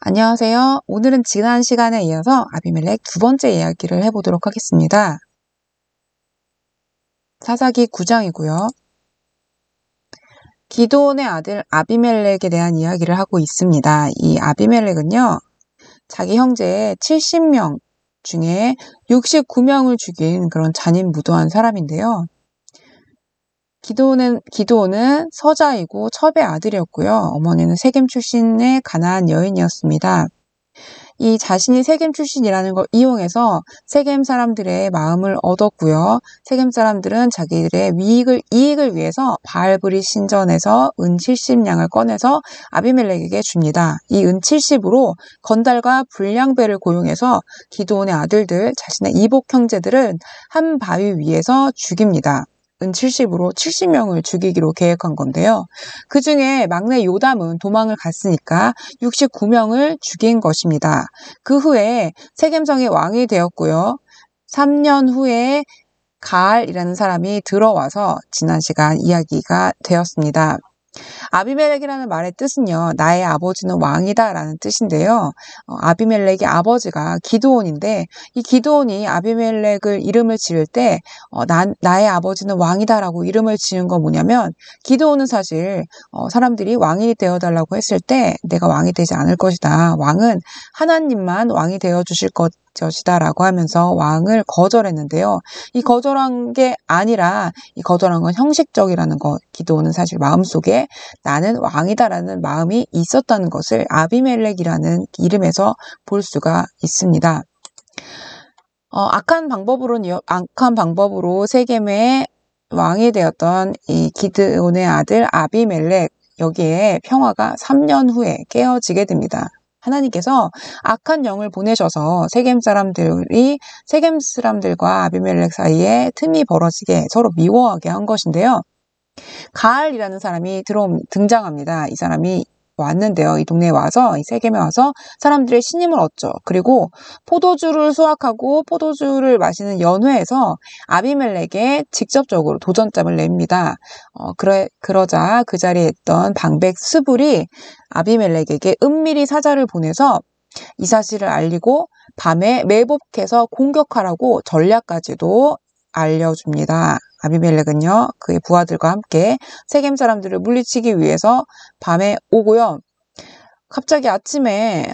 안녕하세요. 오늘은 지난 시간에 이어서 아비멜렉 두 번째 이야기를 해보도록 하겠습니다. 사사기 9장이고요. 기드온의 아들 아비멜렉에 대한 이야기를 하고 있습니다. 이 아비멜렉은요, 자기 형제 70명 중에 69명을 죽인 그런 잔인무도한 사람인데요. 기드온은 서자이고 첩의 아들이었고요. 어머니는 세겜 출신의 가나안 여인이었습니다. 이 자신이 세겜 출신이라는 걸 이용해서 세겜 사람들의 마음을 얻었고요. 세겜 사람들은 자기들의 이익을 위해서 바알브릿 신전에서 은 70냥을 꺼내서 아비멜렉에게 줍니다. 이 은 70으로 건달과 불량배를 고용해서 기드온의 아들들, 자신의 이복 형제들은 한 바위 위에서 죽입니다. 은 70으로 70명을 죽이기로 계획한 건데요. 그 중에 막내 요담은 도망을 갔으니까 69명을 죽인 것입니다. 그 후에 세겜성의 왕이 되었고요. 3년 후에 가알이라는 사람이 들어와서 지난 시간 이야기가 되었습니다. 아비멜렉이라는 말의 뜻은요, 나의 아버지는 왕이다 라는 뜻인데요. 아비멜렉의 아버지가 기드온인데, 이 기드온이 아비멜렉을 이름을 지을 때 나의 아버지는 왕이다 라고 이름을 지은 건 뭐냐면, 기드온은 사실 사람들이 왕이 되어달라고 했을 때 내가 왕이 되지 않을 것이다. 왕은 하나님만 왕이 되어주실 것이다 라고 하면서 왕을 거절했는데요. 이 거절한 게 아니라 이 거절한 건 형식적이라는 것. 기드온은 사실 마음속에 나는 왕이다라는 마음이 있었다는 것을 아비멜렉이라는 이름에서 볼 수가 있습니다. 악한 방법으로 세겜의 왕이 되었던 이 기드온의 아들 아비멜렉, 여기에 평화가 3년 후에 깨어지게 됩니다. 하나님께서 악한 영을 보내셔서 세겜 사람들과 아비멜렉 사이에 틈이 벌어지게 서로 미워하게 한 것인데요. 가알이라는 사람이 등장합니다. 이 사람이 왔는데요. 이 동네에 와서, 이 세겜에 와서 사람들의 신임을 얻죠. 그리고 포도주를 수확하고 포도주를 마시는 연회에서 아비멜렉에 직접적으로 도전장을 냅니다. 그러자 그 자리에 있던 방백 스불이 아비멜렉에게 은밀히 사자를 보내서 이 사실을 알리고 밤에 매복해서 공격하라고 전략까지도 알려줍니다. 아비멜렉은요, 그의 부하들과 함께 세겜 사람들을 물리치기 위해서 밤에 오고요. 갑자기 아침에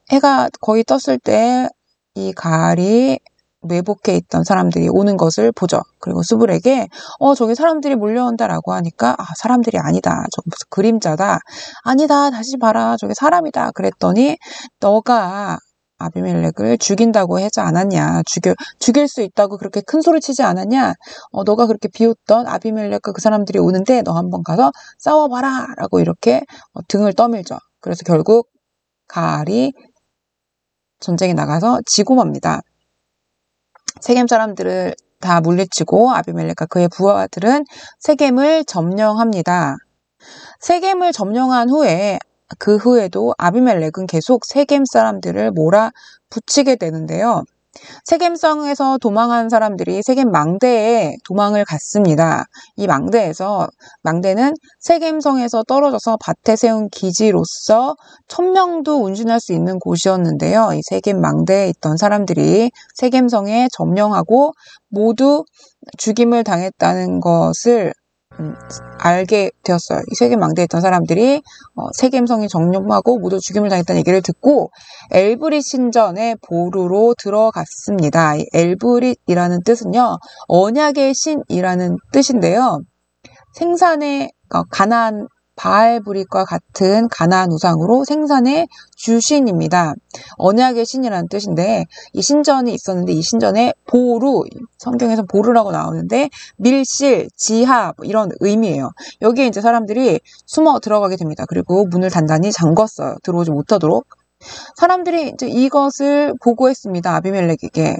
해가 거의 떴을 때 이 가알이 매복해 있던 사람들이 오는 것을 보죠. 그리고 스불에게 저기 사람들이 몰려온다라고 하니까 사람들이 아니다. 저거 무슨 그림자다. 아니다. 다시 봐라. 저게 사람이다. 그랬더니 너가 아비멜렉을 죽인다고 하지 않았냐. 죽일 수 있다고 그렇게 큰 소리 치지 않았냐. 너가 그렇게 비웃던 아비멜렉과 그 사람들이 오는데 너 한번 가서 싸워봐라. 라고 이렇게 등을 떠밀죠. 그래서 결국 가알이 전쟁에 나가서 지고 맙니다. 세겜 사람들을 다 물리치고 아비멜렉과 그의 부하들은 세겜을 점령합니다. 세겜을 점령한 후에 그 후에도 아비멜렉은 계속 세겜 사람들을 몰아붙이게 되는데요. 세겜성에서 도망한 사람들이 세겜 망대에 도망을 갔습니다. 이 망대는 세겜성에서 떨어져서 밭에 세운 기지로서 1000명도 운신할 수 있는 곳이었는데요. 이 세겜 망대에 있던 사람들이 세겜성에 점령하고 모두 죽임을 당했다는 것을 알게 되었어요. 이 세겜 망대에 있던 사람들이 세겜성이 점령하고 모두 죽임을 당했다는 얘기를 듣고 엘브릿 신전의 보루로 들어갔습니다. 이 엘브릿이라는 뜻은요, 언약의 신이라는 뜻인데요. 생산의 가나안 바알브릿과 같은 가나안 우상으로 생산의 주신입니다. 언약의 신이라는 뜻인데 이 신전이 있었는데 이 신전에 보루, 성경에서 보루라고 나오는데 밀실, 지하 이런 의미예요. 여기에 이제 사람들이 숨어 들어가게 됩니다. 그리고 문을 단단히 잠궜어요. 들어오지 못하도록. 사람들이 이제 이것을 보고했습니다. 아비멜렉에게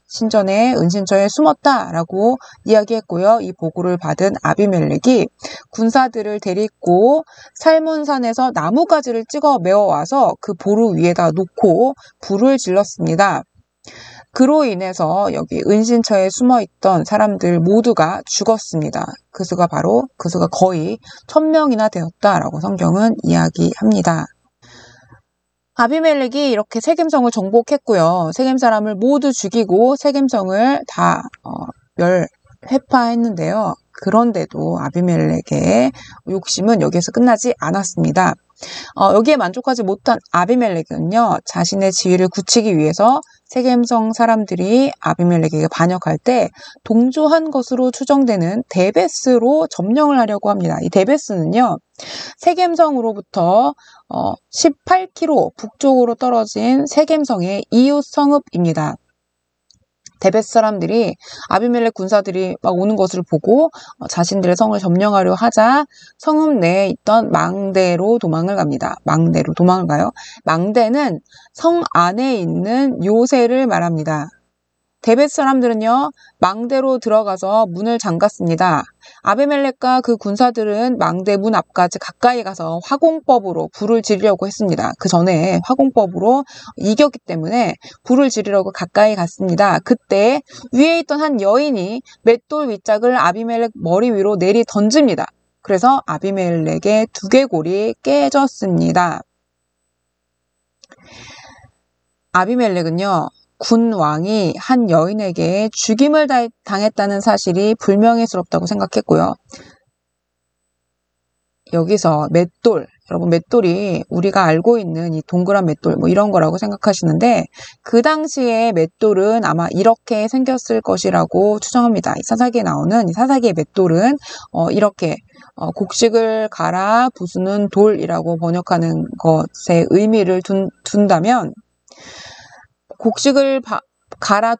신전에 은신처에 숨었다라고 이야기했고요. 이 보고를 받은 아비멜렉이 군사들을 데리고 살문산에서 나무가지를 찍어 메워와서 그 보루 위에다 놓고 불을 질렀습니다. 그로 인해서 여기 은신처에 숨어있던 사람들 모두가 죽었습니다. 그 수가 거의 1000명이나 되었다라고 성경은 이야기합니다. 아비멜렉이 이렇게 세겜성을 정복했고요. 세겜 사람을 모두 죽이고 세겜성을 다 회파했는데요. 그런데도 아비멜렉의 욕심은 여기에서 끝나지 않았습니다. 여기에 만족하지 못한 아비멜렉은요, 자신의 지위를 굳히기 위해서 세겜성 사람들이 아비멜렉에게 반역할 때 동조한 것으로 추정되는 데베스로 점령을 하려고 합니다. 이 데베스는요, 세겜성으로부터 18km 북쪽으로 떨어진 세겜성의 이웃 성읍입니다. 데베스 사람들이 아비멜렉 군사들이 막 오는 것을 보고 자신들의 성을 점령하려 하자 성읍 내에 있던 망대로 도망을 갑니다. 망대로 도망을 가요. 망대는 성 안에 있는 요새를 말합니다. 데베스 사람들은요, 망대로 들어가서 문을 잠갔습니다. 아비멜렉과 그 군사들은 망대 문 앞까지 가까이 가서 화공법으로 불을 지르려고 했습니다. 그 전에 화공법으로 이겼기 때문에 불을 지르려고 가까이 갔습니다. 그때 위에 있던 한 여인이 맷돌 윗짝을 아비멜렉 머리 위로 내리 던집니다. 그래서 아비멜렉의 두개골이 깨졌습니다. 아비멜렉은요, 군왕이 한 여인에게 죽임을 당했다는 사실이 불명예스럽다고 생각했고요. 여기서 맷돌, 여러분 맷돌이 우리가 알고 있는 이 동그란 맷돌 뭐 이런 거라고 생각하시는데 그 당시에 맷돌은 아마 이렇게 생겼을 것이라고 추정합니다. 이 사사기에 나오는 이 사사기의 맷돌은 이렇게 곡식을 갈아 부수는 돌이라고 번역하는 것에 의미를 둔다면 곡식을 갈아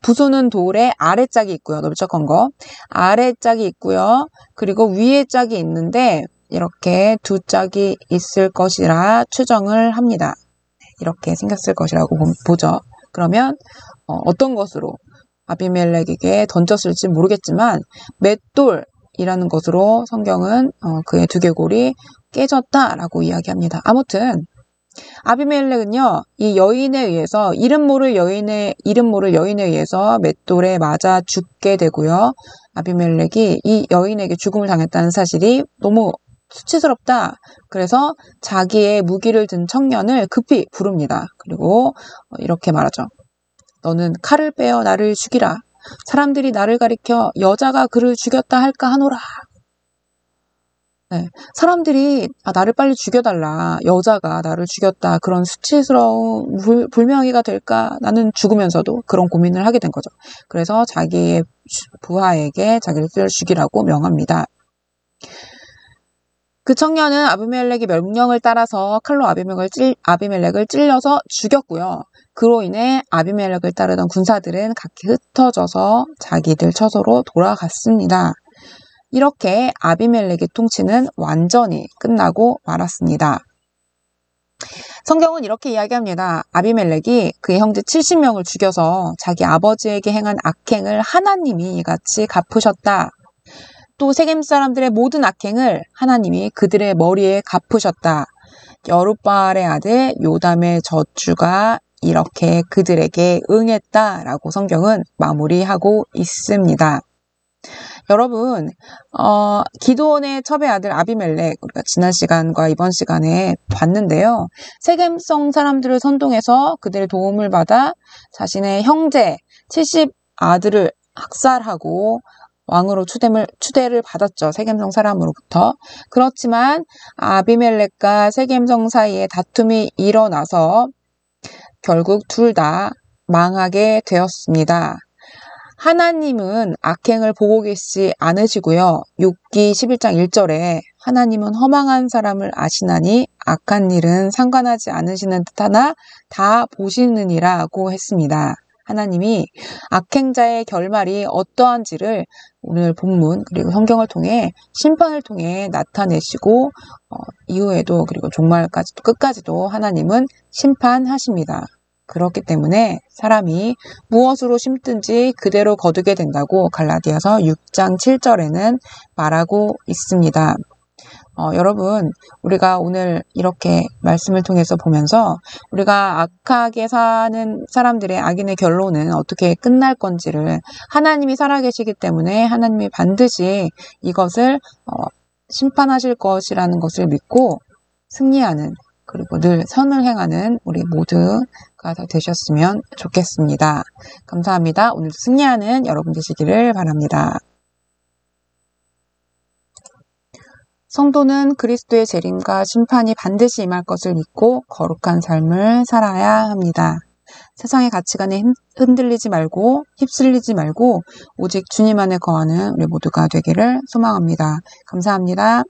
부수는 돌에 아래짝이 있고요. 넓적한 거. 아래짝이 있고요. 그리고 위에 짝이 있는데 이렇게 두 짝이 있을 것이라 추정을 합니다. 이렇게 생겼을 것이라고 보죠. 그러면 어떤 것으로 아비멜렉에게 던졌을지 모르겠지만 맷돌이라는 것으로 성경은 그의 두개골이 깨졌다라고 이야기합니다. 아무튼 아비멜렉은요, 이 여인에 의해서 이름 모를 여인에 의해서 맷돌에 맞아 죽게 되고요. 아비멜렉이 이 여인에게 죽음을 당했다는 사실이 너무 수치스럽다. 그래서 자기의 무기를 든 청년을 급히 부릅니다. 그리고 이렇게 말하죠. 너는 칼을 빼어 나를 죽이라. 사람들이 나를 가리켜 여자가 그를 죽였다 할까 하노라. 네, 사람들이 나를 빨리 죽여달라. 여자가 나를 죽였다. 그런 수치스러운 불명예가 될까? 나는 죽으면서도 그런 고민을 하게 된 거죠. 그래서 자기의 부하에게 자기를 죽이라고 명합니다. 그 청년은 아비멜렉의 명령을 따라서 칼로 아비멜렉을 찔려서 죽였고요. 그로 인해 아비멜렉을 따르던 군사들은 각기 흩어져서 자기들 처소로 돌아갔습니다. 이렇게 아비멜렉의 통치는 완전히 끝나고 말았습니다. 성경은 이렇게 이야기합니다. 아비멜렉이 그의 형제 70명을 죽여서 자기 아버지에게 행한 악행을 하나님이 이같이 갚으셨다. 또 세겜 사람들의 모든 악행을 하나님이 그들의 머리에 갚으셨다. 여룻바알의 아들 요담의 저주가 이렇게 그들에게 응했다라고 성경은 마무리하고 있습니다. 여러분, 기드온의 첩의 아들 아비멜렉, 우리가 지난 시간과 이번 시간에 봤는데요. 세겜성 사람들을 선동해서 그들의 도움을 받아 자신의 형제 70 아들을 학살하고 왕으로 추대를 받았죠. 세겜성 사람으로부터. 그렇지만 아비멜렉과 세겜성 사이에 다툼이 일어나서 결국 둘 다 망하게 되었습니다. 하나님은 악행을 보고 계시지 않으시고요. 욥기 11장 1절에 하나님은 허망한 사람을 아시나니 악한 일은 상관하지 않으시는 듯하나 다 보시느니라고 했습니다. 하나님이 악행자의 결말이 어떠한지를 오늘 본문 그리고 성경을 통해 심판을 통해 나타내시고 이후에도 그리고 종말까지도 끝까지도 하나님은 심판하십니다. 그렇기 때문에 사람이 무엇으로 심든지 그대로 거두게 된다고 갈라디아서 6장 7절에는 말하고 있습니다. 여러분, 우리가 오늘 이렇게 말씀을 통해서 보면서 우리가 악하게 사는 사람들의 악인의 결론은 어떻게 끝날 건지를 하나님이 살아계시기 때문에 하나님이 반드시 이것을 심판하실 것이라는 것을 믿고 승리하는 그리고 늘 선을 행하는 우리 모두가 다 되셨으면 좋겠습니다. 감사합니다. 오늘도 승리하는 여러분 되시기를 바랍니다. 성도는 그리스도의 재림과 심판이 반드시 임할 것을 믿고 거룩한 삶을 살아야 합니다. 세상의 가치관에 흔들리지 말고 휩쓸리지 말고 오직 주님 안에 거하는 우리 모두가 되기를 소망합니다. 감사합니다.